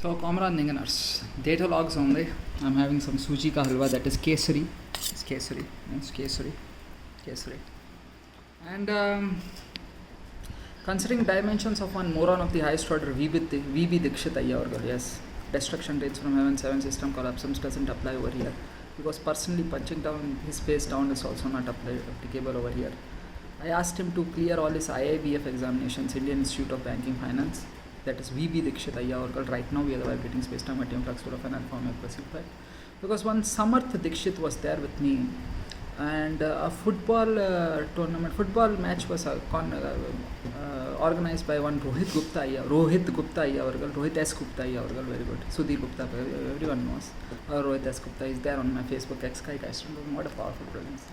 So, Comrade Ninganars, data logs only. I'm having some suji ka halwa, that is kesari. It's kesari. It's kesari. Kesari. And considering dimensions of one moron of the highest order, VB Dikshit Ayyavargal, yes. Destruction rates from heaven, 7 system collapses doesn't apply over here. Because personally punching down his face down is also not applicable over here. I asked him to clear all his IIBF examinations, Indian Institute of Banking Finance. That is VB Dikshit Ayyavargal. Right now we are vibrating space-time medium flux of an alpha omega plus phi. Because one Samarth Dikshit was there with me, and a football match was organized by one Rohit Gupta Ayyavargal, Rohit S. Gupta Ayyavargal, very good. Sudhir Gupta, everyone knows. Rohit S. Gupta is there on my Facebook, X-Sky guys. What a powerful presence.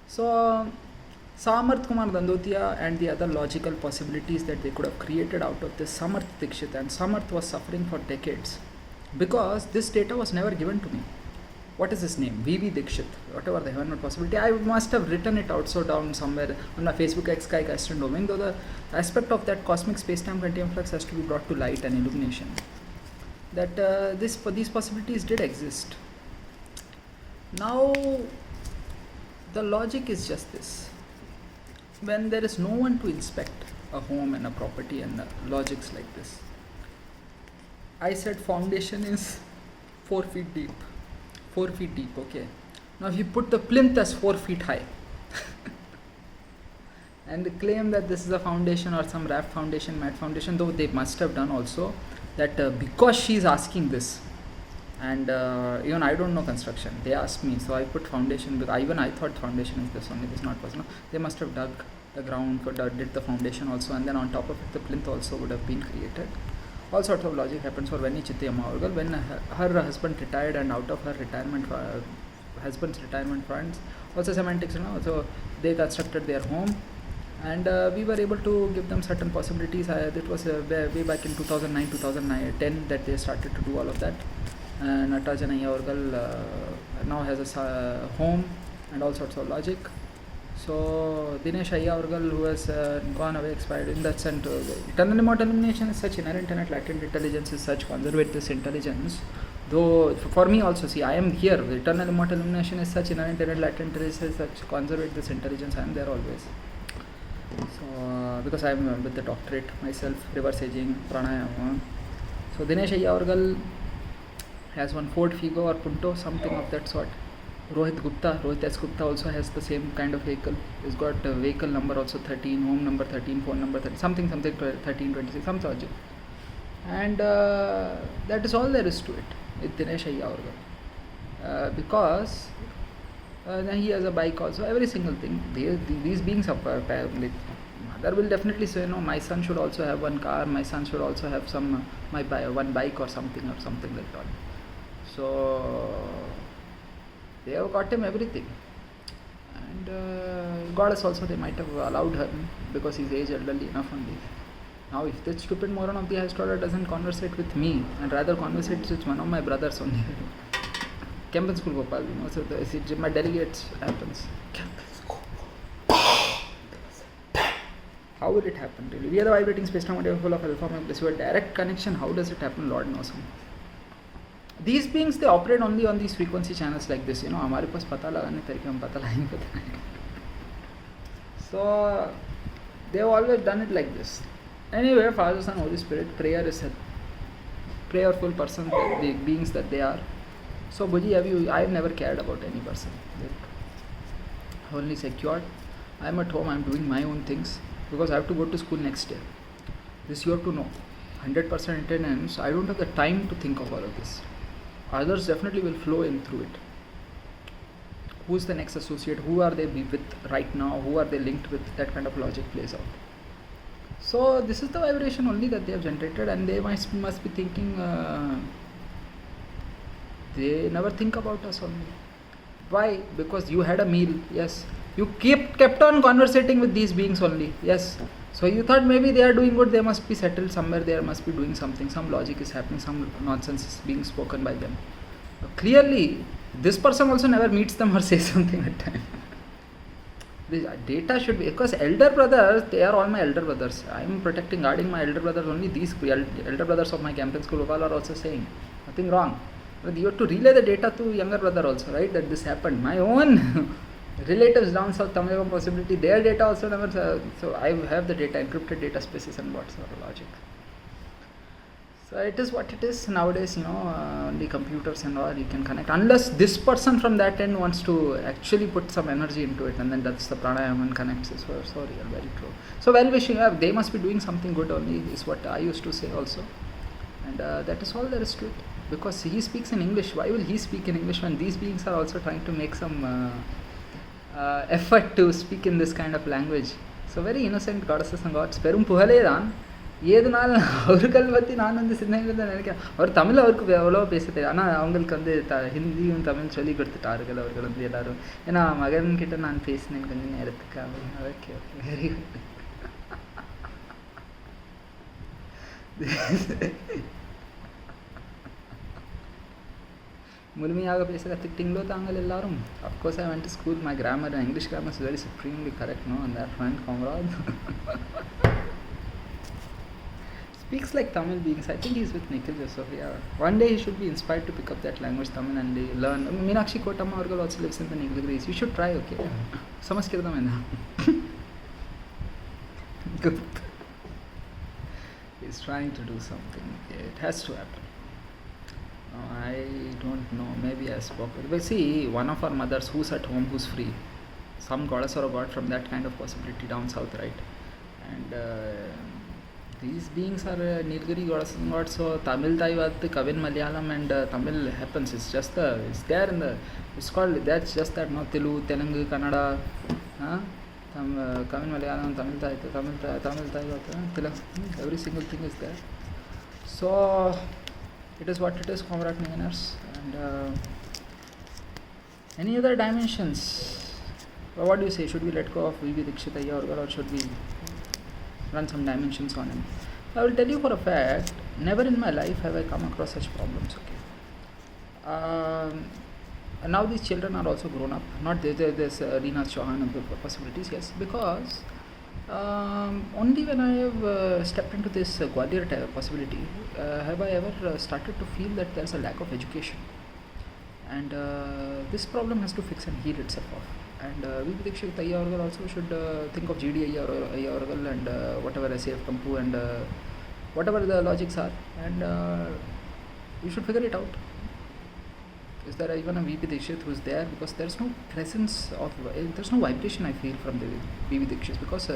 So, Samarth Kumar Dandotia and the other logical possibilities that they could have created out of this Samarth Dikshit, and Samarth was suffering for decades because this data was never given to me. What is his name? VB Dikshit, whatever the heaven possibility. I must have written it also down somewhere on my Facebook X-Sky Custom domain, though the aspect of that cosmic space-time continuum flux has to be brought to light and illumination. That these possibilities did exist. Now, the logic is just this. When there is no one to inspect a home and a property and logics like this, I said foundation is 4 feet deep. 4 feet deep, okay. Now if you put the plinth as 4 feet high and claim that this is a foundation or some raft foundation, mat foundation, though they must have done also that because she is asking this, and even I don't know construction, they asked me, so I put foundation, because even I thought foundation is this only, this not possible. They must have dug the ground, did the foundation also, and then on top of it the plinth also would have been created. All sorts of logic happens for Vani Chitti Ayyavargal when her husband retired, and out of her husband's retirement funds, also semantics, so they constructed their home, and we were able to give them certain possibilities. It was way back in 2009, 2010 that they started to do all of that. Natarajan Ayyavargal now has a home and all sorts of logic. So Dinesh Ayyavargal, who has gone away, expired, in that sense, eternal immortal illumination is such, inherent and latent intelligence is such, conservate this intelligence. Though for me also, see, I am here, eternal immortal illumination is such, inherent and latent intelligence is such, conservate this intelligence, I am there always. So because I am with the doctorate myself, reverse aging, pranayama. So Dinesh Ayyavargal has one Ford Figo or Punto, something of that sort. Rohit S. Gupta also has the same kind of vehicle. He's got vehicle number also 13, home number 13, phone number 13, something 13, 26, some logic. And that is all there is to it with Dinesh Ayyavargal. Because he has a bike also, every single thing. These beings are mother will definitely say, no, my son should also have one car, my son should also have one bike or something like that. So they have got him everything, and goddess also they might have allowed her because he's aged elderly enough only. Now if that stupid moron of the highest order doesn't conversate with me and rather conversates with one of my brothers only, Kempen School Gopal, so my delegates happens. How will it happen really? We are the vibrating space-time full of alpha plus a direct connection. How does it happen? Lord knows. These beings, they operate only on these frequency channels like this, हमारे पास पता लगाने तरीके हम पता लगाएंगे. So they have always done it like this. Anyway, Father, Son, Holy Spirit, prayer is a prayerful person, the beings that they are. So Bhuji, I have never cared about any person. They're only secured. I am at home, I am doing my own things because I have to go to school next day. This you have to know. 100% attendance, I don't have the time to think of all of this. Others definitely will flow in through it. Who's the next associate? Who are they with right now? Who are they linked with? That kind of logic plays out. So this is the vibration only that they have generated, and they must be thinking, they never think about us only. Why? Because you had a meal, yes. You kept on conversating with these beings only, yes. So you thought maybe they are doing good, they must be settled somewhere, they must be doing something, some logic is happening, some nonsense is being spoken by them. Clearly, this person also never meets them or says something at time. The data should be, because elder brothers, they are all my elder brothers. I am protecting, guarding my elder brothers. Only these elder brothers of my campus school all are also saying nothing wrong. But you have to relay the data to younger brother also, right? That this happened. My own relatives down south, Tamil possibility, their data also never. So I have the data, encrypted data spaces and what's our logic. So it is what it is nowadays, only computers and all you can connect. Unless this person from that end wants to actually put some energy into it, and then that's the pranayama and connects. So real, very true. So well-wishing, they must be doing something good only, is what I used to say also. And that is all there is to it. Because he speaks in English, why will he speak in English when these beings are also trying to make some effort to speak in this kind of language? So very innocent goddesses and gods. Perum puhaledan. ஏதுனால அவர்கள் பற்றி நான் சிந்தனைகள் தான் நினைக்கிறேன். அவர் தமிழ் அவருக்கு எவ்வளோ பேச தெரியும், ஆனால் அவங்களுக்கு ஹிந்தியும் தமிழ் சொல்லி கொடுத்துட்டார்கள் அவர்கள் எல்லாரும். ஏன்னா மகன் கிட்ட நான் பேசினேன் கொஞ்சம் நேரத்துக்கு அப்படின்னு. Okay okay, very good. முழுமையாக பேச கற்றுக்கிட்டீங்களோ தாங்கள் எல்லாரும்? Of course I went to school. My grammar, English grammar is very supremely correct. No and that friend comrade speaks like Tamil beings. I think he's with Nikhil Joseph. Yeah. One day he should be inspired to pick up that language, Tamil, and learn. Meenakshi Kotamma Avargal also lives in the Nilgiris. You should try, okay? Samaskritam enna. Good. He's trying to do something. Okay. It has to happen. I don't know. Maybe I spoke. But see, one of our mothers who's at home, who's free. Some goddess or a god from that kind of possibility down south, right? And these beings are Nilgiri gods, so Tamil, Taivat, Kavin, Malayalam and Tamil happens. It's just it's there in the, it's called, that's just that, no, Telugu, Telugu, Kannada, Kavin, Malayalam, Tamil, Taivat, Telugu, every single thing is there. So it is what it is, comrade millionaires. And any other dimensions? What do you say? Should we let go of V.V. Dikshit Ayya or should we run some dimensions on him? I will tell you for a fact, never in my life have I come across such problems. Okay. And now these children are also grown up. Not there's Reena Chauhan and possibilities, yes, because only when I have stepped into this Gwalior possibility have I ever started to feel that there's a lack of education. And this problem has to fix and heal itself off. And V.V. Dikshit Ayya Avargal also should think of G.D. Ayya Avargal and whatever S.A.F. Kampu and whatever the logics are, and you should figure it out. Is there even a V.V. Dikshit who is there? Because there's no presence of, there's no vibration I feel from the V.V. Dikshit, because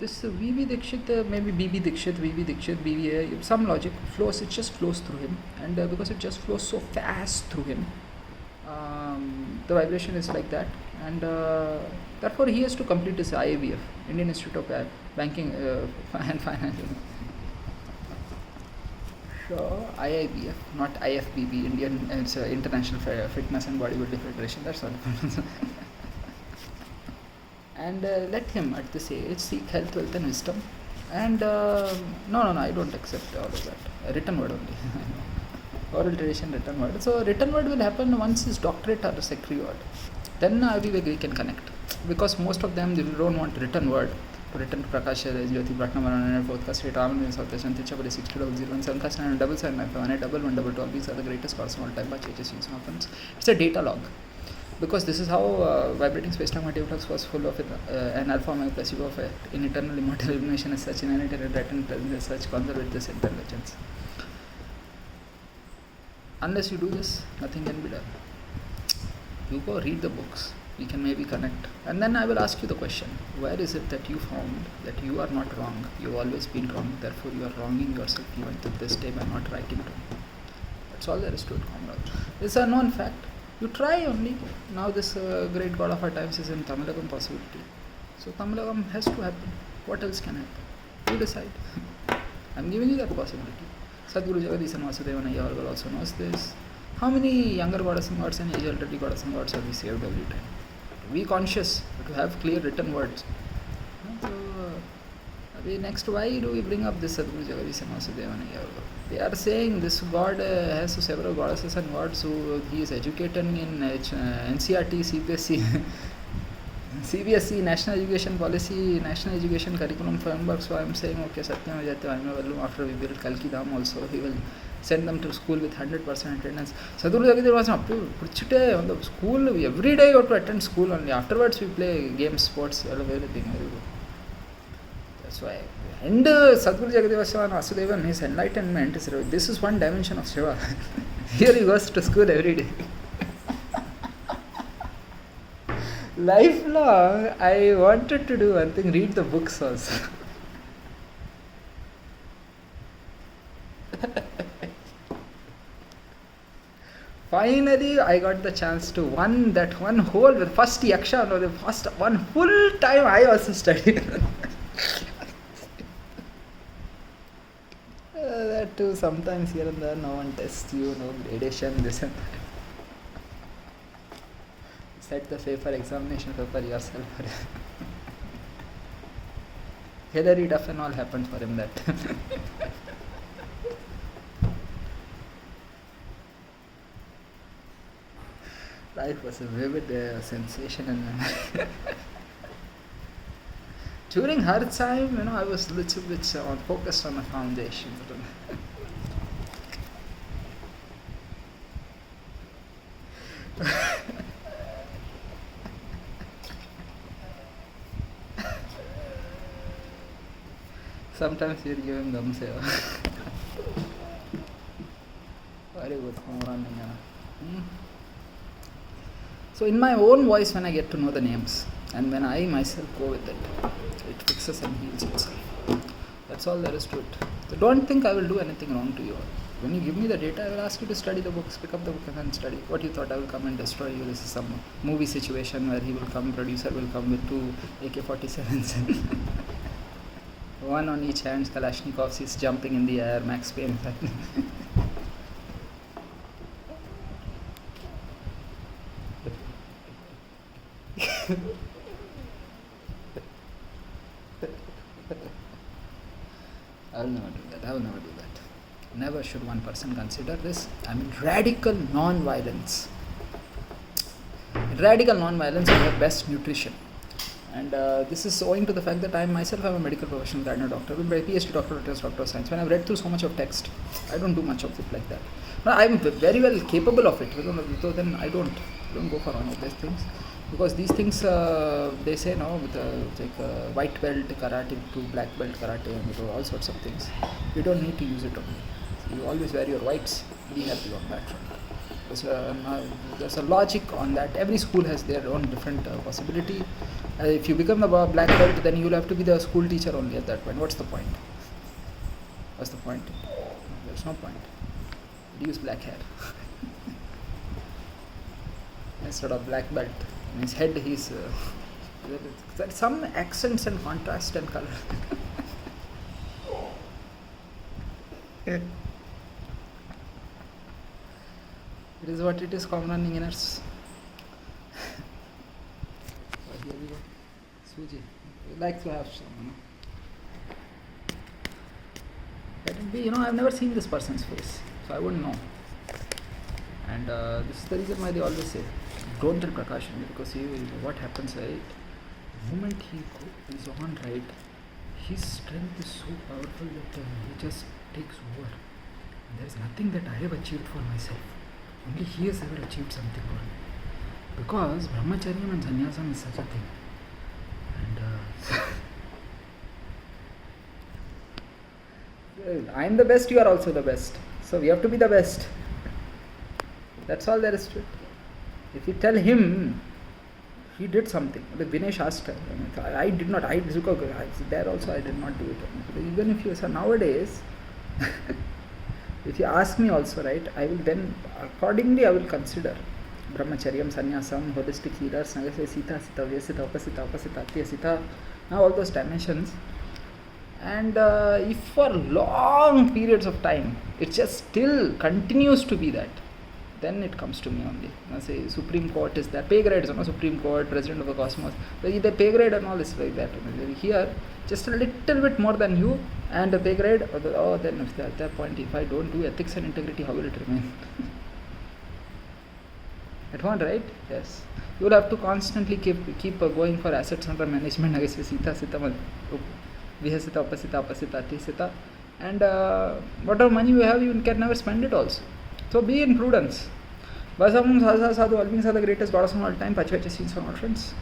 this V.V. Dikshit, maybe B.B. Dikshit, V.V. Dikshit, B.V. some logic flows, it just flows through him, and because it just flows so fast through him, the vibration is like that, and therefore he has to complete his IABF, Indian Institute of Banking and Finance. So IIBF, not IFBB, Indian, it's International Fitness and Bodybuilding Federation, that's all. And let him at this age seek health, wealth and wisdom. And no, I don't accept all of that. Written word only. Oral tradition, written word. So written word will happen once his doctorate or secretary word. Then we can connect. Because most of them, they don't want written word. Written to Prakash, Jyoti, Pratnamaran, 4th class, Raman, South Asian, Tichapuri, 6001, 7 class, 977, these are the greatest scores of all time. But happens. It's a data log. Because this is how vibrating space-time multiplexes was full of an alpha omega placebo effect in eternal immortal illumination as such, in an eternal written presence as such, conserve this intelligence. Unless you do this, nothing can be done. You go read the books, we can maybe connect. And then I will ask you the question, where is it that you found that you are not wrong? You've always been wrong, therefore you are wronging yourself even to this day by not writing to me. That's all there is to it, comrade. It's a known fact. You try only. Now this great god of our times is in Tamilagam possibility. So Tamilagam has to happen. What else can happen? You decide. I'm giving you that possibility. Sadhguru Jagadisan Vasudevan Ayya Avargal also knows this. How many younger goddess and gods and age elderly goddess and gods have we saved every time? Be conscious to have clear written words. So next, why do we bring up this Sadhguru Jagadisan Vasudevan Ayya Avargal? They are saying this God has several goddesses and gods who he is educating in NCRT, CBSE, CBSE, National Education Policy, National Education Curriculum Framework. So I am saying, okay, Satyam Vijayate, after we build Kalki Dham also, he will send them to school with 100% attendance. Sadhguru Jagadish was up to school, every day you have to attend school only. Afterwards we play games, sports, everything. That's why. And Sadhguru Jagadish Vasudevan, his enlightenment is this is one dimension of Shiva. Here he goes to school every day. Lifelong, I wanted to do one thing, read the books also. Finally, I got the chance to one whole first yaksha, no, the first one full time I also studied. That too, sometimes here and there, no one tests you, no gradation, this and that. Set the paper, examination paper yourself. Hilary Duff and all happened for him that. Life was a vivid sensation and during her time, I was a little bit focused on the foundation. Sometimes you're giving them say, very good. So in my own voice, when I get to know the names, and when I myself go with it, it fixes and heals itself. That's all there is to it. So don't think I will do anything wrong to you. When you give me the data, I will ask you to study the books, pick up the book and then study. What you thought I will come and destroy you? This is some movie situation where he will come, producer will come with 2 AK-47s. One on each hand, Kalashnikovs is jumping in the air, Max Payne. I will never do that. Never should one person consider this. I mean, radical non-violence. In radical non-violence, we have best nutrition. And this is owing to the fact that I myself am a medical professional, graduate doctor, with my PhD, doctor of science. When I've read through so much of text, I don't do much of it like that. But I'm very well capable of it. So then I don't go for one of these things. Because these things, they say, with white belt karate to black belt karate and all sorts of things. You don't need to use it only. So you always wear your whites, be happy on that front. There's a logic on that. Every school has their own different possibility. If you become the black belt, then you'll have to be the school teacher only at that point. What's the point? There's no point. Use black hair. Instead of black belt. In his head, he's there's some accents and contrast and color. It is what it is, common beginners. Here we go. Suji, we like to have some. Let it be, I've never seen this person's face, so I wouldn't know. And this is the reason why they always say, don't tell Prakash, because what happens, right? The moment he is on, right, his strength is so powerful that he just takes over. And there is nothing that I have achieved for myself. Only he has ever achieved something for me. Because Brahmacharyam and Sannyasam is such a thing. And I am the best, you are also the best. So we have to be the best. That's all there is to it. If you tell him, he did something. Like Vinesh asked her, I did not, there also I did not do it. Even if you say nowadays, if you ask me also, right, I will then, accordingly I will consider Brahmacharyam, Sannyasam, holistic healers, Sita, Vyasita, Upasita, Atyasita, now all those dimensions. And if for long periods of time, it just still continues to be that, then it comes to me only. Say Supreme Court is that, pay grades, Supreme Court, President of the Cosmos, the pay grade and all is like that. Here, just a little bit more than you, And the pay grade, then if at that point, if I don't do ethics and integrity, how will it remain? At one, right? Yes. You will have to constantly keep going for assets under management. And whatever money you have, you can never spend it also. So be in prudence. Vasam Sadhu, Alvin Sadhu, the greatest goddess of all time. Pachvacha scenes from our friends.